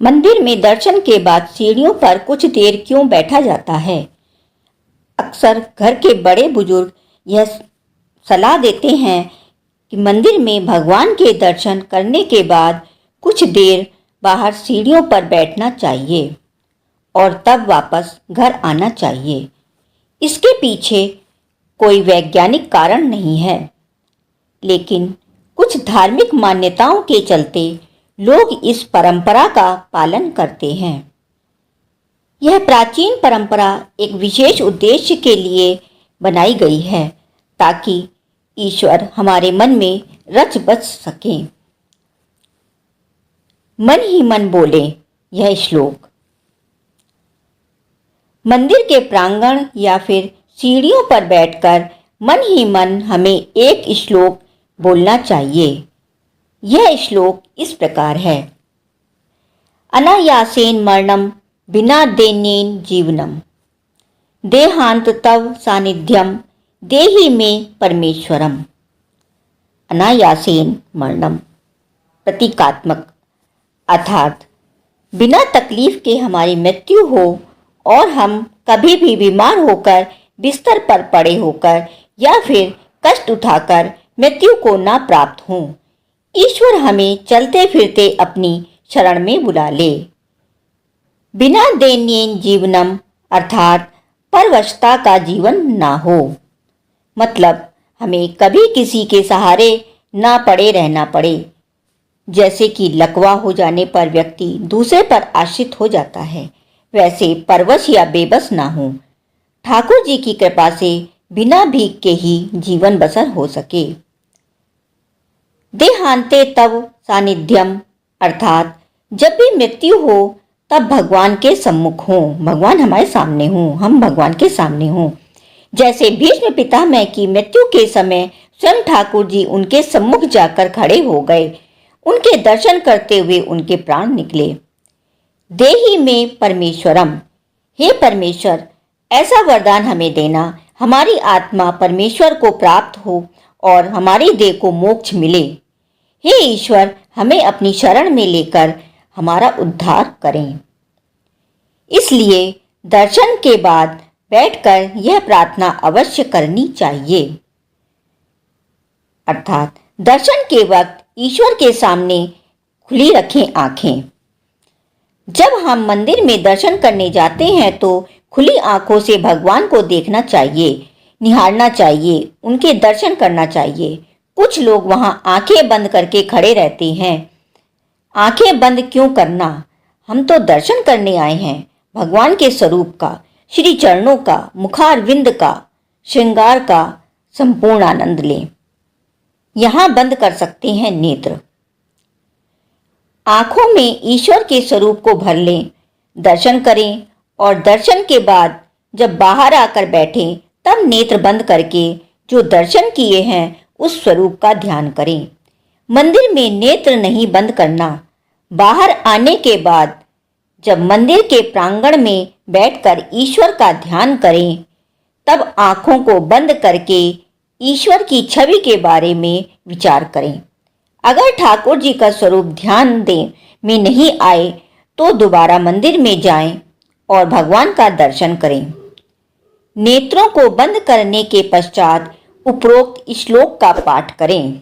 मंदिर में दर्शन के बाद सीढ़ियों पर कुछ देर क्यों बैठा जाता है? अक्सर घर के बड़े बुजुर्ग यह सलाह देते हैं कि मंदिर में भगवान के दर्शन करने के बाद कुछ देर बाहर सीढ़ियों पर बैठना चाहिए और तब वापस घर आना चाहिए। इसके पीछे कोई वैज्ञानिक कारण नहीं है, लेकिन कुछ धार्मिक मान्यताओं के चलते लोग इस परंपरा का पालन करते हैं। यह प्राचीन परंपरा एक विशेष उद्देश्य के लिए बनाई गई है, ताकि ईश्वर हमारे मन में रच बस सके। मन ही मन बोले यह श्लोक। मंदिर के प्रांगण या फिर सीढ़ियों पर बैठकर मन ही मन हमें एक श्लोक बोलना चाहिए। यह श्लोक इस प्रकार है। अनायासेन मरणम बिना दैन्येन जीवनम, देहांत तव सानिध्यम देहि में परमेश्वरम। अनायासेन मरणम प्रतीकात्मक अर्थात बिना तकलीफ के हमारी मृत्यु हो और हम कभी भी बीमार होकर बिस्तर पर पड़े होकर या फिर कष्ट उठाकर मृत्यु को ना प्राप्त हों। ईश्वर हमें चलते फिरते अपनी शरण में बुला ले। बिना दैन्येन जीवनम अर्थात परवशता का जीवन ना हो, मतलब हमें कभी किसी के सहारे ना पड़े रहना पड़े। जैसे कि लकवा हो जाने पर व्यक्ति दूसरे पर आश्रित हो जाता है, वैसे परवश या बेबस ना हो। ठाकुर जी की कृपा से बिना भीख के ही जीवन बसर हो सके। देहांते तव सानिध्यम अर्थात जब भी मृत्यु हो तब भगवान के सम्मुख हों, भगवान हमारे सामने हों, हम भगवान के सामने हों। जैसे भीष्म पितामह की मृत्यु के समय स्वयं ठाकुर जी उनके सम्मुख जाकर खड़े हो गए। उनके दर्शन करते हुए उनके प्राण निकले। देहि में परमेश्वरम, हे परमेश्वर, ऐसा वरदान हमें देना हमारी आत्मा परमेश्वर को प्राप्त हो और हमारी देह को मोक्ष मिले। हे ईश्वर, हमें अपनी शरण में लेकर हमारा उद्धार करें। इसलिए दर्शन के बाद बैठकर यह प्रार्थना अवश्य करनी चाहिए। अर्थात दर्शन के वक्त ईश्वर के सामने खुली रखें आंखें। जब हम मंदिर में दर्शन करने जाते हैं तो खुली आंखों से भगवान को देखना चाहिए, निहारना चाहिए, उनके दर्शन करना चाहिए। कुछ लोग वहां आंखें बंद करके खड़े रहते हैं। आंखें बंद क्यों करना? हम तो दर्शन करने आए हैं भगवान के स्वरूप का, श्री चरणों का, मुखारविंद का, श्रृंगार का संपूर्ण आनंद लें। यहां बंद कर सकते हैं नेत्र। आंखों में ईश्वर के स्वरूप को भर लें, दर्शन करें और दर्शन के बाद जब बाहर आकर बैठें तब नेत्र बंद करके जो दर्शन किए हैं उस स्वरूप का ध्यान करें। मंदिर में नेत्र नहीं बंद करना। बाहर आने के बाद जब मंदिर के प्रांगण में बैठकर ईश्वर का ध्यान करें तब आंखों को बंद करके ईश्वर की छवि के बारे में विचार करें। अगर ठाकुर जी का स्वरूप ध्यान दें में नहीं आए तो दोबारा मंदिर में जाएं और भगवान का दर्शन करें। नेत्रों को बंद करने के पश्चात उपरोक्त श्लोक का पाठ करें।